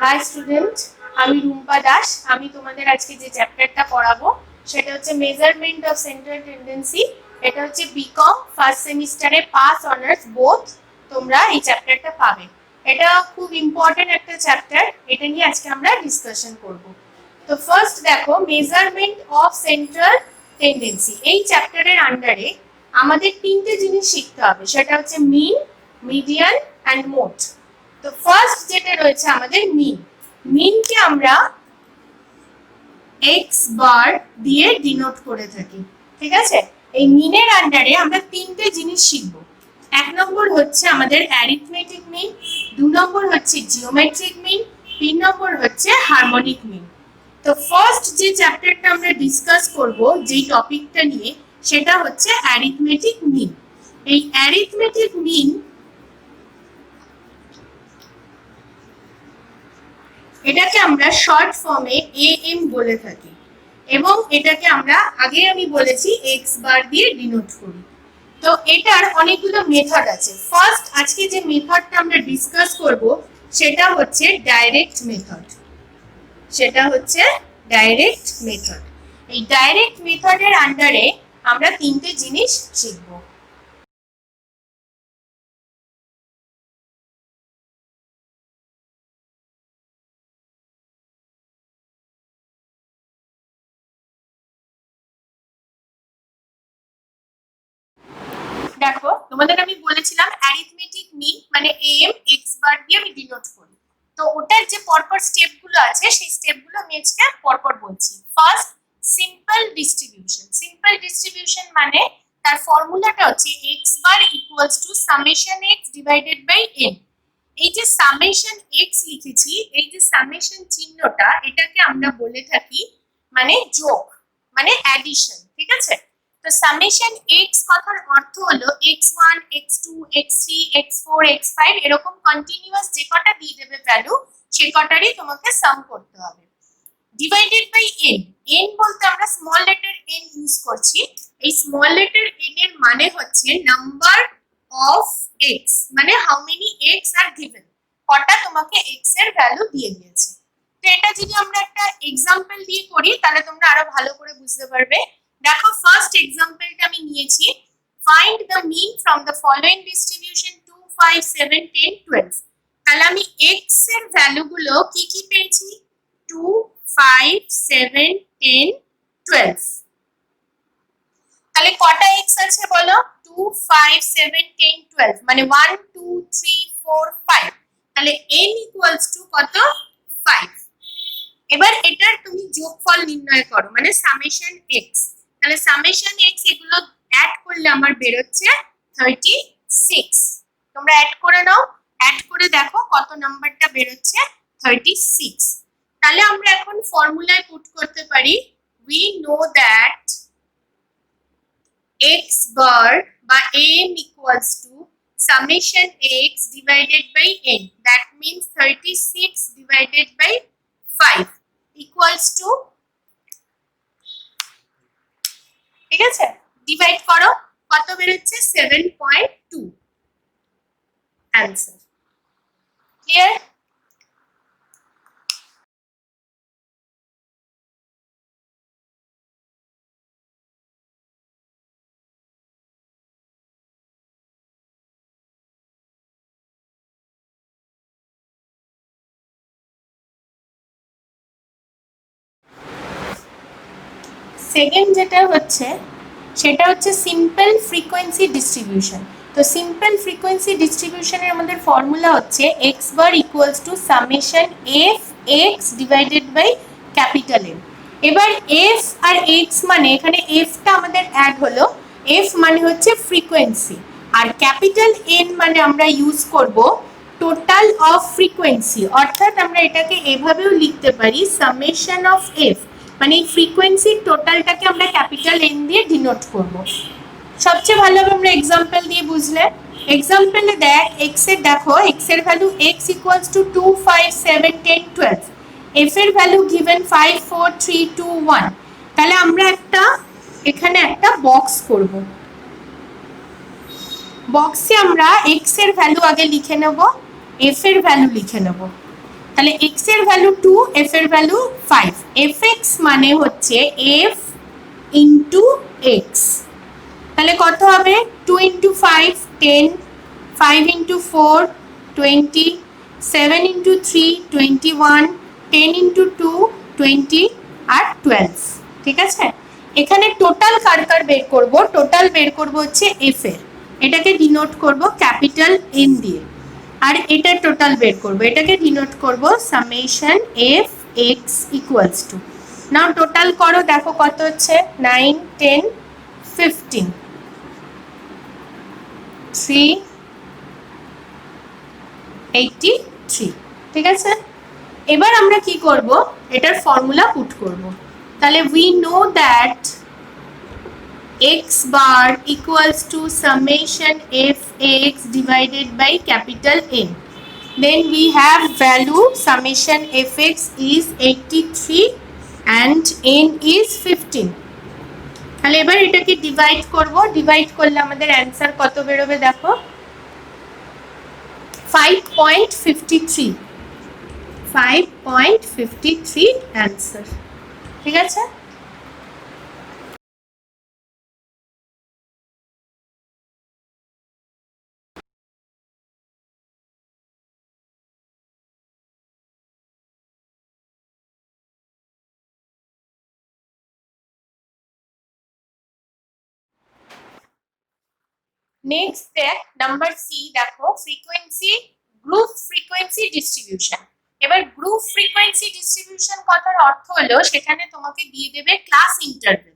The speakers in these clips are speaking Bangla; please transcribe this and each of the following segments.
হাই স্টুডেন্ট, আমি রুম্পা দাস। আমি তোমাদের আজকে যে চ্যাপ্টারটা পড়াবো সেটা হচ্ছে মেজারমেন্ট অফ সেন্ট্রাল টেন্ডেন্সি। এটা হচ্ছে বিকম ফার্স্ট সেমিস্টারে পাস অনার্স বোথ তোমরা এই চ্যাপ্টারটা পাবে। এটা খুব ইম্পর্টেন্ট একটা চ্যাপ্টার, এটা নিয়ে আজকে আমরা ডিসকাশন করব। তো ফার্স্ট দেখো, মেজারমেন্ট অফ সেন্ট্রাল টেন্ডেন্সি। এই চ্যাপ্টারের আন্ডারে আমাদের তিনটে জিনিস শিখতে হবে, সেটা হচ্ছে মিন, মিডিয়ান অ্যান্ড মোড। তো ফার্স্ট যেটা রয়েছে আমাদের মিন। মিনকে আমরা এক্স বার দিয়ে ডিনোট করে থাকি, ঠিক আছে? এই মিনের আন্ডারে আমরা তিনটে জিনিস শিখবো। এক নম্বর হচ্ছে আমাদের অ্যারিথমেটিক মিন, দু নম্বর হচ্ছে জিওমেট্রিক মিন, তিন নম্বর হচ্ছে হারমোনিক মিন। তো ফার্স্ট যে চ্যাপ্টারটা আমরা ডিসকাস করব, যেই টপিকটা নিয়ে, সেটা হচ্ছে অ্যারিথমেটিক মিন। এই অ্যারিথমেটিক মিন এটাকে আমরা শর্ট ফর্মে এএম বলে থাকি এবং এটাকে আমরা আগে আমি বলেছি এক্স বার দিয়ে ডিনোট করি। তো এটার অনেকগুলো মেথড আছে। ফার্স্ট আজকে যে মেথডটা আমরা ডিসকাস করব সেটা হচ্ছে ডাইরেক্ট মেথড। এই ডাইরেক্ট মেথডের আন্ডারে আমরা তিনটে জিনিস শিখব। দেখো, তোমাদের আমি বলেছিলাম অ্যারিথমেটিক মিন মানে এম এক্স বার দিয়ে আমি ডিনোট করি। তো ওটার যে পরপর স্টেপগুলো আছে সেই স্টেপগুলো আমি আজকে পরপর বলছি। ফার্স্ট, সিম্পল ডিস্ট্রিবিউশন মানে তার ফর্মুলাটা হচ্ছে X bar equals to summation X divided by N. এই যে সামেশন এক্স লিখেছি, এই যে সামেশন চিহ্নটা, এটাকে আমরা বলে থাকি মানে যোগ, মানে অ্যাডিশন, ঠিক আছে? তো সামেশন এক্স কথার অর্থ হলো x1 x2 x3 x4 x5 এরকম কন্টিনিউয়াস যে কটা দিয়ে দেবে ভ্যালু, সে কটারই তোমাকে সাম করতে হবে। ডিভাইডেড বাই n, n বলতে আমরা স্মল লেটার n ইউজ করছি। এই স্মল লেটার n এর মানে হচ্ছে নাম্বার অফ x, মানে how many x are given, কটা তোমাকে x এর ভ্যালু দিয়ে দিয়েছে। তো এটা যদি আমরা একটা এক্সাম্পল দিয়ে করি তাহলে তোমরা আরো ভালো করে বুঝতে পারবে। দেখো, ফার্স্ট এক্সাম্পলটা আমি নিয়েছি, find the mean from the following distribution 2 5 7 10 12। তাহলে আমি x এর ভ্যালুগুলো কি কি পেয়েছি? 2 5 7 10 12। তাহলে কটা x আছে বলো? 2 5 7 10 12, মানে 1 2 3 4 5। তাহলে n ইকুয়ালস টু কত? 5। এবার এটার তুমি যোগফল নির্ণয় করো, মানে সামেশন x। তাহলে সামেশন x এগুলো অ্যাড করলে আমার বের হচ্ছে 36। তোমরা অ্যাড করে নাও, অ্যাড করে দেখো কত নাম্বারটা বের হচ্ছে 36। তাহলে আমরা এখন ফর্মুলায় পুট করতে পারি, we know that x bar বা m equals to summation x divided by n, that means 36 divided by 5 equals to, ঠিক আছে? ডিভাইড করো, কত বের হচ্ছে? 7.2। Answer clear? সেকেন্ড যেটা হচ্ছে সেটা হচ্ছে সিম্পল ফ্রিকোয়েন্সি ডিস্ট্রিবিউশন। তো সিম্পল ফ্রিকোয়েন্সি ডিস্ট্রিবিউশনের আমাদের ফর্মুলা হচ্ছে X bar equals to summation F X divided by capital M. এবার এফ আর এক্স মানে এখানে এফটা আমাদের অ্যাড হলো, এফ মানে হচ্ছে ফ্রিকোয়েন্সি, আর ক্যাপিটাল এন মানে আমরা ইউজ করব টোটাল অফ ফ্রিকোয়েন্সি। অর্থাৎ আমরা এটাকে এভাবেও লিখতে পারি সামেশন অফ এফ, মানে এই ফ্রিকোয়েন্সির টোটালটাকে আমরা ক্যাপিটাল এন দিয়ে ডিনোট করব। সবচেয়ে ভালো হবে আমরা এক্সাম্পল দিয়ে বুঝলে। এক্সাম্পলে দেখ, এক্স এর দেখো, এক্স এর value x equals to 2 5 7 10 12, F এর ভ্যালু গিভেন 5 4 3 2 1। তাহলে আমরা এখানে একটা বক্স করব। বক্সে আমরা এক্স এর ভ্যালু আগে লিখে নেব, এফ এর ভ্যালু লিখে নেব। তাহলে x এর ভ্যালু 2, f এর ভ্যালু 5। fx মানে হচ্ছে f ইন্টু x। তাহলে কত হবে? 2 ইন্টু 5 10, 5 ইন্টু 4 20, 7 ইন্টু 3 21, 10 ইন্টু 2 20 আর 12। ঠিক আছে, এখানে টোটাল কার কার বের করব? টোটাল বের করব হচ্ছে এফ এর, এটাকে ডিনোট করব ক্যাপিটাল এন দিয়ে, আর এটা টোটাল বের করব, এটাকে ডিনোট করব summation F x equals to. Now total করো, দেখো কত হচ্ছে? 9 10 15 383। ঠিক আছে, এবার আমরা কি করব? এটার ফর্মুলা পুট করব। তাহলে we know that x bar equals to summation fx divided by capital N. Then we have value summation fx is 83 and n is 15. তাহলে এবার এটাকে ডিভাইড করব, ডিভাইড করলে আমাদের অ্যান্সার কত বেরোবে দেখো? 5.53, 5.53 অ্যান্সার। ঠিক আছে, নেক্সট দেখ নাম্বার সি, দেখো ফ্রিকোয়েন্সি, গ্রুপ ফ্রিকোয়েন্সি ডিস্ট্রিবিউশন। এবার গ্রুপ ফ্রিকোয়েন্সি ডিস্ট্রিবিউশন কথার অর্থ হলো সেখানে তোমাকে দিয়ে দেবে ক্লাস ইন্টারভেল,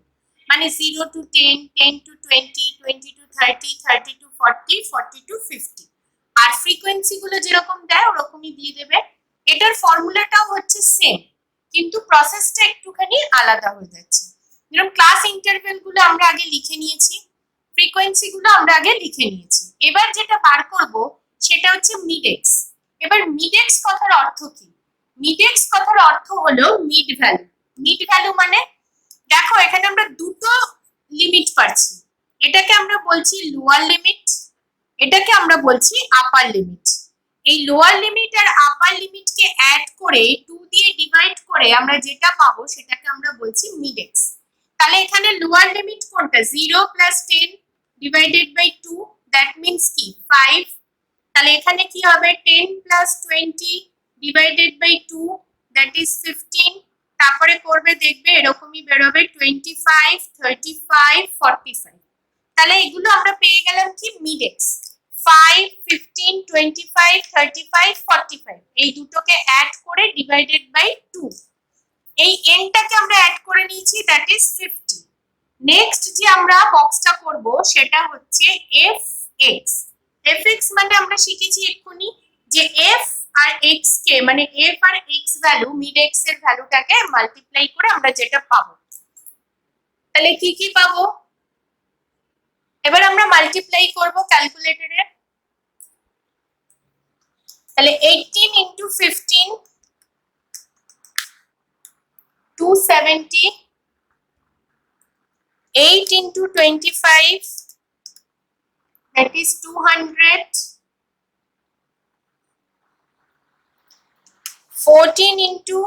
মানে 0 to 10, 10 to 20, 20 to 30, 30 to 40, 40 to 50। R frequency গুলো যেরকম দেয় ওরকমই দিয়ে দেবে। এটার ফর্মুলাটাও হচ্ছে সেম, কিন্তু প্রসেসটা একটুখানি আলাদা হয়ে যাচ্ছে। যেরকম ক্লাস ইন্টারভেল গুলো আমরা আগে লিখে নিয়েছি, ফ্রিকোয়েন্সি গুলো আমরা আগে লিখে নিয়েছি, এবার যেটা বার করব সেটা হচ্ছে মিডেক্স। এবার মিডেক্স কথার অর্থ কি? মিডেক্স কথার অর্থ হলো মিড ভ্যালু। মিড ভ্যালু মানে দেখো এখানে আমরা দুটো লিমিট পাচ্ছি, এটাকে আমরা বলছি লোয়ার লিমিট, এটাকে আমরা বলছি আপার লিমিট। এই লোয়ার লিমিট আর আপার লিমিটকে অ্যাড করে 2 দিয়ে ডিভাইড করে আমরা যেটা পাবো সেটাকে আমরা বলছি মিডেক্স। তাহলে এখানে লোয়ার লিমিট কোনটা? 0 plus 10 divided by 2, that means কি 5। তাহলে এখানে কি হবে? 10 plus 20 divided by 2, that is 15। তারপরে করবে, দেখবে এরকমই বেরোবে 25 35 45। তাহলে এগুলো আমরা পেয়ে গেলাম কি মিডেক্স। 5 15 25 35 45 এই দুটোকে অ্যাড করে ডিভাইডেড বাই 2, এই এনটাকে আমরা অ্যাড করে নিয়েছি, দ্যাট ইজ 50। নেক্সট যে আমরা বক্সটা করব সেটা হচ্ছে এফ এক্স। এফ এক্স মানে আমরা শিখেছি এক্ষুনি যে এফ আর এক্স কে, মানে এফ আর এক্স ভ্যালু, মিড এক্স এর ভ্যালুটাকে মাল্টিপ্লাই করে আমরা যেটা পাবো। তাহলে কি কি পাবো? এবার আমরা মাল্টিপ্লাই করব ক্যালকুলেটরে। তাহলে 18 into 15 270, 8 into 25, that is 200, 14 into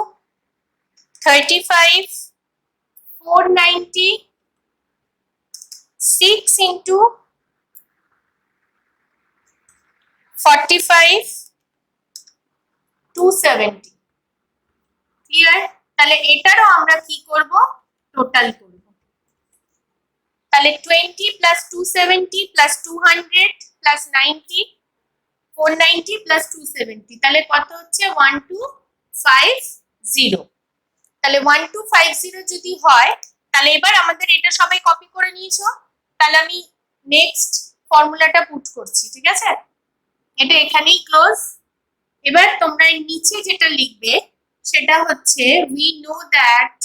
35, 490, 6 into 45, 270। Clear? তাহলে এটারও আমরা কি করব? টোটাল করব। তাহলে 20 প্লাস 270 প্লাস 200 প্লাস 90, 490 প্লাস 270, তাহলে কত হচ্ছে? 1250। তাহলে 1250 যদি হয়, তাহলে এবার আমাদের এটা সবাই কপি করে নিয়েছো, তাহলে আমি নেক্সট ফর্মুলাটা পুট করছি। ঠিক আছে, এটা এখানেই ক্লোজ। এবার তোমরা নিচে যেটা লিখবে সেটা হচ্ছে we know that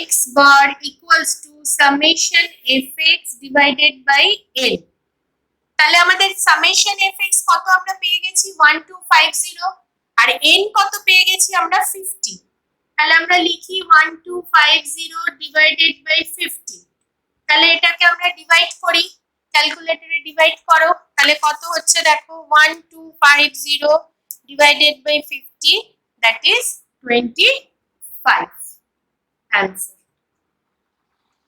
x bar equals to summation fx divided by n। তাহলে আমাদের সামেশন fx কত আমরা পেয়ে গেছি? 1250, আর n কত পেয়ে গেছি আমরা? 50। তাহলে আমরা লিখি 1250 ডিভাইডেড বাই 50। তাহলে এটাকে আমরা ডিভাইড করি, ক্যালকুলেটরে ডিভাইড করো, তাহলে কত হচ্ছে দেখো? 1250 divided by 50, that is 25 answer.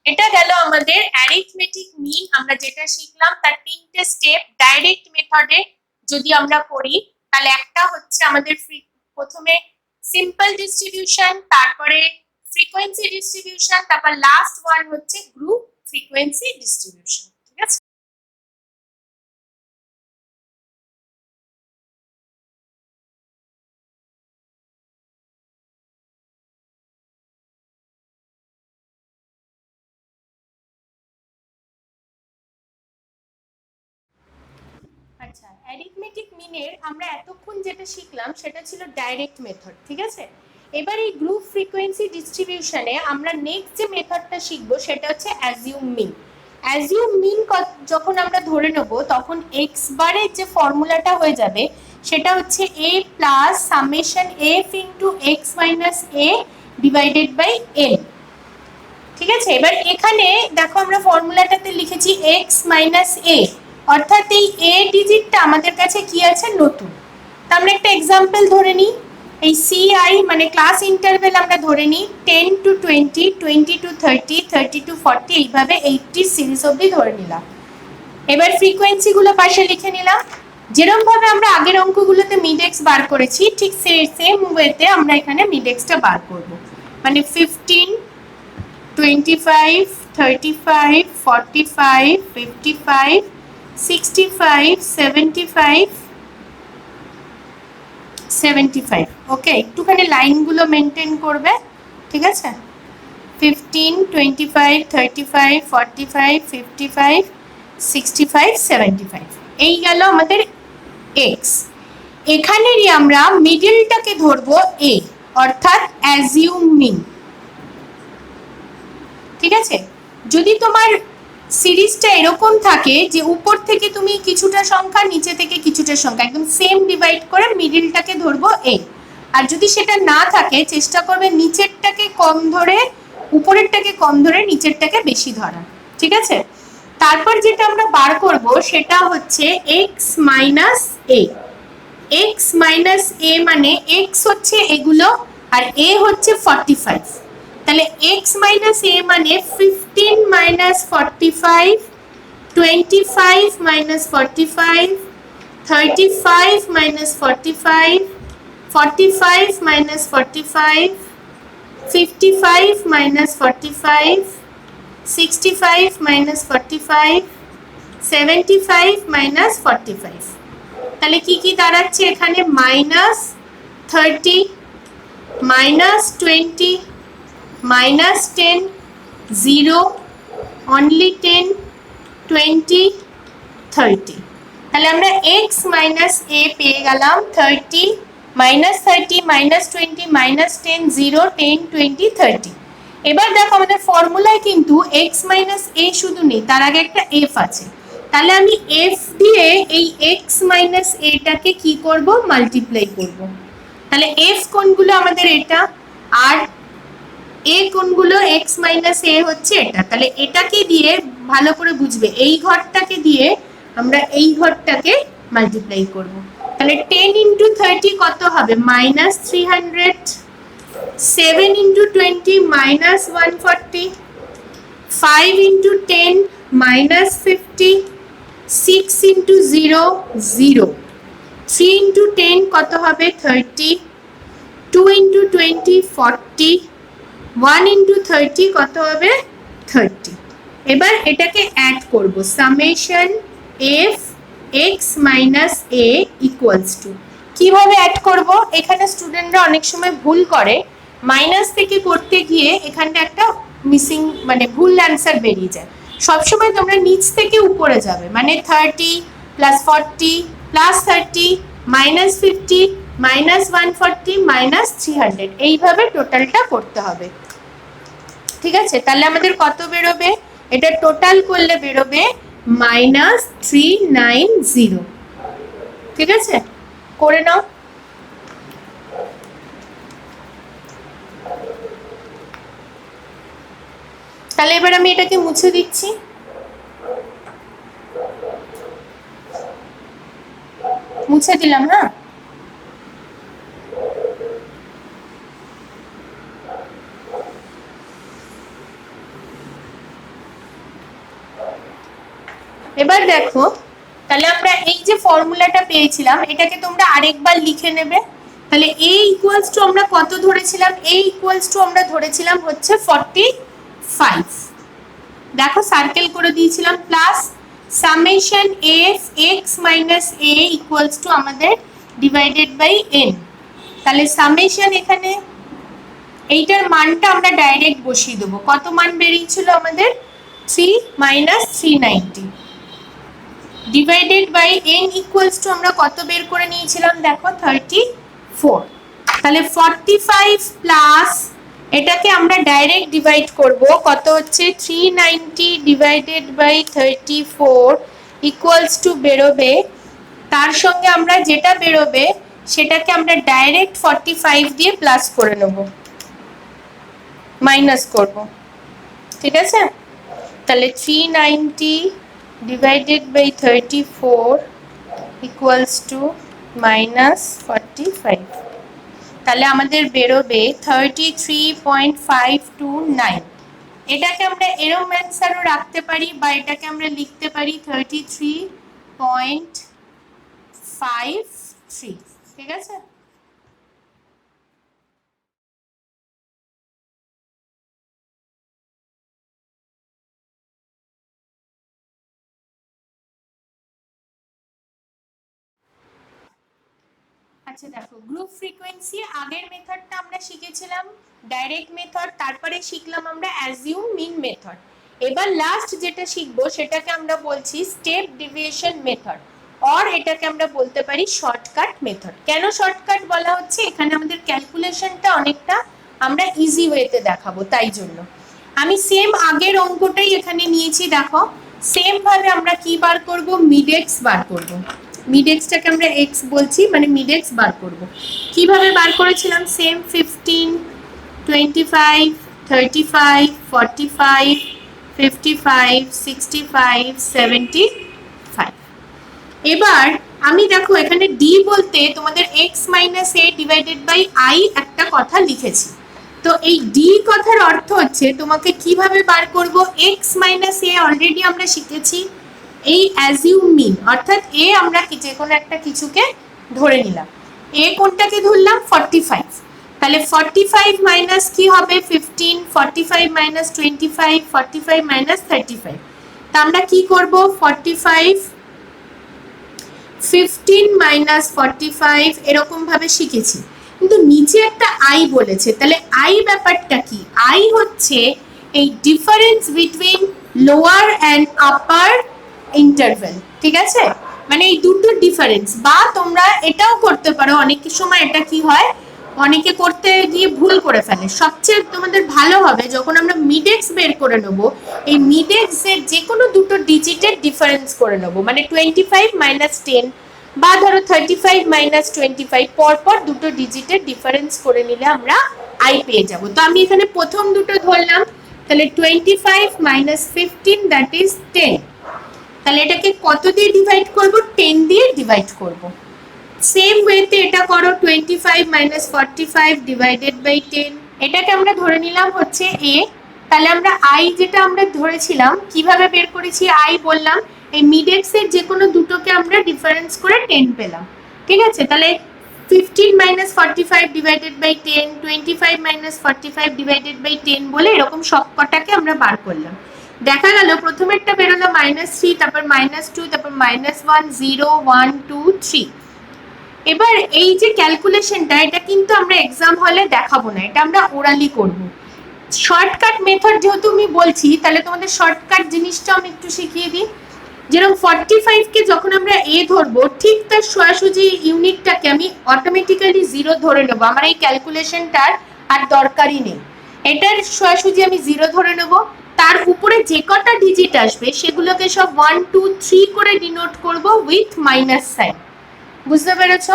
এটা গেল আমাদের অ্যারিথমেটিক মিন। আমরা যেটা শিখলাম তার তিনটে স্টেপ ডাইরেক্ট মেথডে যদি আমরা করি তাহলে একটা হচ্ছে আমাদের প্রথমে সিম্পল ডিস্ট্রিবিউশন, তারপরে ফ্রিকোয়েন্সি ডিস্ট্রিবিউশন, তারপর লাস্ট ওয়ান হচ্ছে গ্রুপ ফ্রিকোয়েন্সি ডিস্ট্রিবিউশন। ঠিক আছে, আচ্ছা অ্যারিথমেটিক মিনের আমরা এতক্ষণ যেটা শিখলাম সেটা ছিল ডাইরেক্ট মেথড। ঠিক আছে, এবার এই গ্রুপ ফ্রিকোয়েন্সি ডিস্ট্রিবিউশনে আমরা নেক্সট যে মেথডটা শিখবো সেটা হচ্ছে অ্যাজিউম মিন। অ্যাজিউম মিন যখন আমরা ধরে নেব তখন এক্স বারের যে ফর্মুলাটা হয়ে যাবে সেটা হচ্ছে a plus summation f into x minus A divided by n. ঠিক আছে, এবার এখানে দেখো আমরা ফর্মুলাটাতে লিখেছি এক্স মাইনাস এ, অর্থাৎ এই এ ডিজিটটা আমাদের কাছে কি আছে নতুন। তো আমরা একটা এক্সাম্পল ধরে নিই, এই সিআই মানে ক্লাস ইন্টারভেল আমরা ধরে নিই 10 to 20, 20 to 30, 30 to 40, এইভাবে 80 সিরিজ অবধি ধরে নিলাম। এবার ফ্রিকোয়েন্সিগুলো পাশে লিখে নিলাম। যেরকম ভাবে আমরা আগের অঙ্কগুলোতে মিডএক্স বার করেছি ঠিক সেম ওয়েতে আমরা এখানে মিডএক্সটা বার করব। মানে 15, 25, 35, 45, 55, 65, 75, 75। ওকে, একটুখানি লাইনগুলো মেনটেন করবে। ঠিক আছে, 15, 25, 35, 45, 55, 65, 75 এই গেল আমাদের এক্স। এখানেরই আমরা মিডলটাকে ধরবো এ, অর্থাৎ অ্যাজিউমিং। ঠিক আছে, যদি তোমার সিরিজটা এরকম থাকে যে উপর থেকে তুমি কিছুটা সংখ্যা, নিচে থেকে কিছুটা সংখ্যা একদম সেম ডিভাইড করে মিডলটাকে ধরবো এ, আর যদি সেটা না থাকে চেষ্টা করবে নিচেরটাকে কম ধরে উপরেরটাকে কম ধরে নিচেরটাকে বেশি ধরা। ঠিক আছে, তারপর যেটা আমরা বার করব সেটা হচ্ছে এক্স মাইনাস এ। এক্স মাইনাস এ মানে এক্স হচ্ছে এগুলো আর এ হচ্ছে 45। তাহলে x মাইনাস এ মানে 15 minus 45, 25 minus 45, 35 minus 45, 45 minus 45, 55 minus 45, 65 minus 45, 75 minus 45। তাহলে কি কি দাঁড়াচ্ছে এখানে? Minus 30, minus 20, minus 10, 0, only 10, 20, 30। তাহলে আমরা x minus a পেয়ে গেলাম 30, minus 30, minus 20, minus 10, 0, 10, 20, 30। এবার দেখো আমাদের ফর্মুলায় কিন্তু x minus a শুধু নেই, তার আগে একটা f আছে। তাহলে আমি f দিয়ে এই x minus a টাকে কি করব? মাল্টিপ্লাই করব। তাহলে f কোনগুলো আমাদের এটা, আর এ কোনগুলো? x মাইনাস এ হচ্ছে এটা। তাহলে এটাকে দিয়ে ভালো করে বুঝবে, এই ঘরটাকে দিয়ে আমরা এই ঘরটাকে মাল্টিপ্লাই করব। তাহলে 10 ইন্টু 30 কত হবে? Minus 300, 7 into 20 minus 140, 5 into 10 minus 50, 6 into 0 0, 3 into 10 কত হবে? 30, 2 ইন্টু 20 40, 1 ইন্টু 30 কত হবে? 30। এবার এটাকে অ্যাড করব, summation F x minus A equals to. কিভাবে অ্যাড করব? এখানে স্টুডেন্টরা অনেক সময় ভুল করে, মাইনাস থেকে করতে গিয়ে এখানটা একটা মিসিং মানে ভুল অ্যান্সার বেরিয়ে যায়। সবসময় তোমরা নিচ থেকে উপরে যাবে, মানে 30 plus 40 plus 30 minus 50 minus 140 minus 300, এইভাবে টোটালটা করতে হবে। ঠিক আছে, তাহলে আমাদের কত বেরোবে? এটা টোটাল করলে বেরোবে মাইনাস 390। ঠিক আছে, করে নাও। তাহলে এবার আমি এটাকে মুছে দিচ্ছি। মুছে দিলাম, হ্যাঁ। এবার দেখো, তাহলে আমরা এই যে ফর্মুলাটা পেয়েছিলাম এটাকে তোমরা আরেকবার লিখে নেবে। তাহলে a ইকুয়ালস টু আমরা কত ধরেছিলাম? a ইকুয়ালস টু আমরা ধরেছিলাম হচ্ছে 45। দেখো সার্কেল করে দিয়েছিলাম, plus summation F x minus A equals to আমাদের ডিভাইডেড বাই এন। তাহলে সামেশন এখানে এইটার মানটা আমরা ডাইরেক্ট বসিয়ে দেবো। কত মান বেরিয়েছিল আমাদের? 3 minus 390 divided by N equals to আমরা কত বের করে নিয়েছিলাম? দেখো 34। তাহলে 45 প্লাস এটাকে আমরা ডাইরেক্ট ডিভাইড করব, কত হচ্ছে 390 ডিভাইডেড বাই 34 ইকুয়ালস টু বেরোবে, তার সঙ্গে আমরা যেটা বেরোবে সেটাকে আমরা ডাইরেক্ট 45 দিয়ে প্লাস করে নেব, মাইনাস করব, ঠিক আছে? তাহলে 390 divided by 34 equals to minus 45। তাহলে আমাদের বেরোবে 33.529। এটাকে আমরা এরম অ্যান্সারও রাখতে পারি বা এটাকে আমরা লিখতে পারি 33.53, ঠিক আছে? আচ্ছা দেখো, গ্রুপ ফ্রিকোয়েন্সি আগের মেথডটা আমরা শিখেছিলাম ডাইরেক্ট মেথড, তারপরে শিখলাম আমরা অ্যাজিউম মিন মেথড। এবার লাস্ট যেটা শিখবো সেটাকে আমরা বলছি স্টেপ ডেভিয়েশন মেথড, অর এটাকে আমরা বলতে পারি শর্টকাট মেথড। কেন শর্টকাট বলা হচ্ছে? এখানে আমাদের ক্যালকুলেশনটা অনেকটা আমরা ইজি ওয়েতে দেখাবো, তাই জন্য আমি সেম আগের অঙ্কটাই এখানে নিয়েছি। দেখো সেম ভাবে আমরা কি বার করব? মিডএক্স বার করব। মিডএক্সটাকে আমরা এক্স বলছি, মানে মিডএক্স বার করব। কিভাবে বার করেছিলাম? সেম 15, 25, 35, 45, 55, 65, 75। এবার আমি দেখো এখানে ডি বলতে তোমাদের X minus A divided by I একটা কথা লিখেছি। তো এই ডি কথার অর্থ হচ্ছে তোমাকে কিভাবে বার করব? এক্স মাইনাস এ অলরেডি আমরা শিখেছি, এই অ্যাজিউম মিন, অর্থাৎ এ আমরা যে কোনো একটা কিছুকে ধরে নিলাম। এ কোনটাকে ধরলাম? 45। তাহলে 45 মাইনাস কি হবে? 15, 45 মাইনাস 25, 45 মাইনাস 35। তা আমরা কি করব? 45, 15 মাইনাস 45 এরকম ভাবে শিখেছি, কিন্তু নিচে একটা আই বলেছে। তাহলে আই ব্যাপারটা কি? আই হচ্ছে এই difference between lower and upper interval, ঠিক আছে? মানে এই দুটো ডিফারেন্স। বা তোমরা এটাও করতে পারো, অনেক সময় এটা কি হয়, অনেকে করতে গিয়ে ভুল করে ফেলে। সবচেয়ে তোমাদের ভালো হবে যখন আমরা মিডএক্স বের করে নেব, এই মিডএক্স এর যে কোনো দুটো ডিজিটের ডিফারেন্স করে নেব, মানে 25 মাইনাস 10 বা ধরো 35 মাইনাস 25 পরপর দুটো ডিজিটের ডিফারেন্স করে নিলে আমরা আই পেয়ে যাব। তো আমি এখানে প্রথম দুটো ধরলাম, তাহলে 25 মাইনাস 15 দ্যাট ইজ 10। তাহলে এটাকে কত দিয়ে ডিভাইড করব? 10 দিয়ে ডিভাইড করব। সেম ওয়েতে এটা করো, 25 মাইনাস 45 ডিভাইডেড বাই 10। এটাকে আমরা ধরে নিলাম হচ্ছে এ। তাহলে আমরা আই যেটা আমরা ধরেছিলাম কিভাবে বের করেছি? আই বললাম এই মিডএক্স এর যে কোনো দুটোকে আমরা ডিফারেন্স করে 10 পেলাম, ঠিক আছে? তাহলে 15 minus 45 divided by 10, 25 minus 45 divided by 10 বলে এরকম সব কটাকে আমরা বার করলাম। দেখা গেল প্রথমেরটা বেরোলো -3, তারপর -2, তারপর -1, 0, 1, 2, 3। এবার এই যে ক্যালকুলেশনটা, এটা কিন্তু আমরা এক্সাম হলে দেখাবো না, এটা আমরা ওরালি করব। শর্টকাট মেথড যেহেতু আমি বলছি, তাহলে তোমাদের শর্টকাট জিনিসটা আমি একটু শিখিয়ে দিই। যেরকম 45 কে যখন আমরা এ ধরবো, ঠিক তার সোজাসুজি ইউনিটটাকে আমি অটোমেটিক্যালি 0 ধরে নেবো। আমার এই ক্যালকুলেশনটার আর দরকারই নেই, এটার সোজাসুজি আমি 0 ধরে নেব। তার উপরে যে কটা ডিজিট আসবে সেগুলোকে সব 1, 2, 3 করে ডিনোট করব উইথ মাইনাস সাইন। বুঝতে পেরেছ?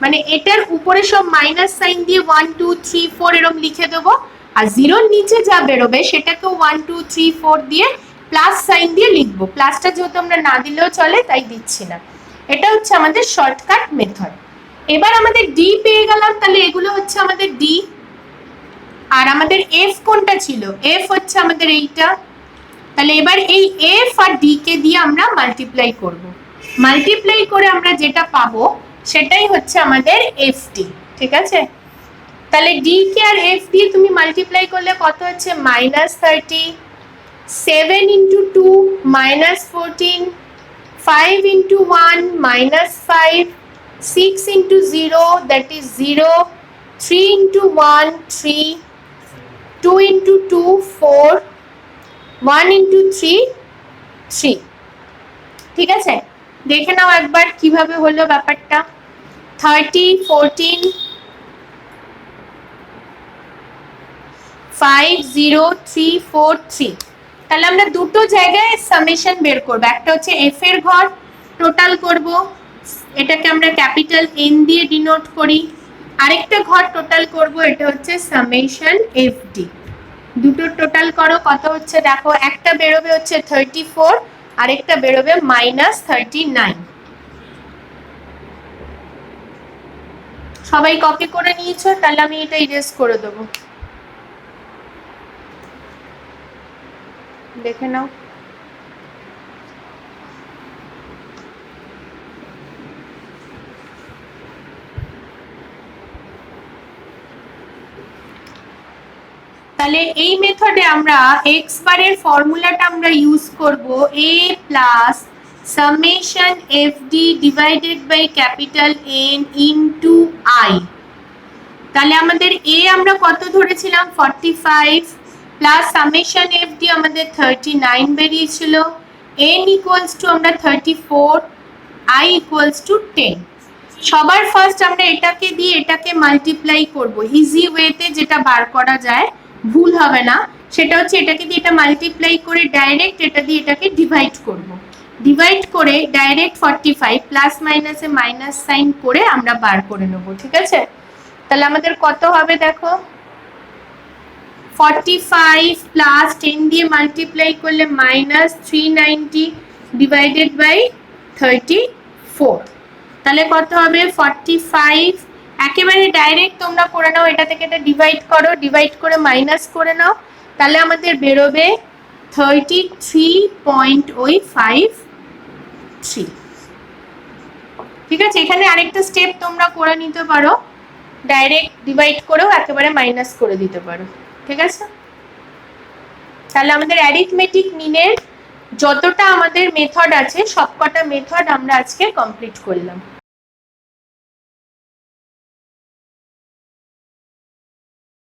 মানে এটার উপরে সব মাইনাস সাইন দিয়ে 1, 2, 3, 4 এরকম লিখে দেবো, আর 0-র নিচে যা বেরোবে সেটাকে 1, 2, 3, 4 দিয়ে প্লাস সাইন দিয়ে লিখবো। প্লাসটা যেহেতু আমরা না দিলেও চলে তাই দিচ্ছি না। এটা হচ্ছে আমাদের শর্টকাট মেথড। এবার আমাদের ডি পেয়ে গেলাম, তাহলে এগুলো হচ্ছে আমাদের ডি। আর আমাদের এফ কোনটা ছিল? এফ হচ্ছে আমাদের এইটা, তাহলে এবার এই এফ আর ডি কে দিয়ে আমরা মাল্টিপ্লাই করব। মাল্টিপ্লাই করে আমরা যেটা পাবো সেটাই হচ্ছে আমাদের এফ ডি। ঠিক আছে, তাহলে ডি কে আর এফ দিয়ে তুমি মাল্টিপ্লাই করলে কত হচ্ছে -30, 7 into 2 -14, 5 into 1 -5, 6 into 0 that is 0, 3 into 1 3, 2 into 2 4, 1 into 3 3। ঠিক আছে, দেখে নাও একবার কিভাবে হলো ব্যাপারটা। 30, 14, 5 0 3 4 3। তাহলে আমরা দুটো জায়গায় সামেশন বের করব, একটা হচ্ছে এফ এর ঘর টোটাল করব, এটাকে আমরা ক্যাপিটাল এন দিয়ে ডিনোট করি, আরেকটা ঘর টোটাল করব, এটা হচ্ছে সামেশন এফ ডি। দুটো টোটাল করো কত হচ্ছে দেখো, একটা বেরোবে হচ্ছে 34, আরেকটা বেরোবে -39। সবাই কপি করে নিয়েছো? তাহলে আমি এটা ইরেজ করে দেবো, দেখে নাও। তাহলে এই মেথডে আমরা এক্স বারের ফর্মুলাটা আমরা ইউজ করব a plus summation F D divided by capital N into I. তাহলে আমাদের a আমরা কত ধরেছিলাম 45 প্লাস সামেশন এফ ডি আমাদের 39 বেরিয়েছিল, n ইকুয়ালস টু আমরা 34, i ইকুয়ালস টু 10। সবার ফার্স্ট আমরা এটাকে দিয়ে এটাকে মাল্টিপ্লাই করব, ইজি ওয়েতে যেটা বার করা যায়, ভুল হবে না, সেটা হচ্ছে এটাকে দিয়ে এটা মাল্টিপ্লাই করে ডাইরেক্ট এটা দিয়ে এটাকে ডিভাইড করব। ডিভাইড করে ডাইরেক্ট 45 প্লাস মাইনাসে মাইনাস সাইন করে আমরা বার করে নেব। ঠিক আছে, তাহলে আমাদের কত হবে দেখো, 45 প্লাস 10 দিয়ে মাল্টিপ্লাই করলে -390 ডিভাইডেড বাই 34। তাহলে কত হবে 45, একেবারে ডাইরেক্ট তোমরা করে নাও, এটা থেকে এটা ডিভাইড করো, ডিভাইড করে মাইনাস করে নাও, তাহলে আমাদের বেরোবে 33.53। ঠিক আছে, এখানে আরেকটা স্টেপ তোমরা করে নিতে পারো, ডাইরেক্ট ডিভাইড করেও একেবারে মাইনাস করে দিতে পারো। ঠিক আছে, তাহলে আমাদের অ্যারিথমেটিক মিনের যতটা আমাদের মেথড আছে সবকটা মেথড আমরা আজকে কমপ্লিট করলাম।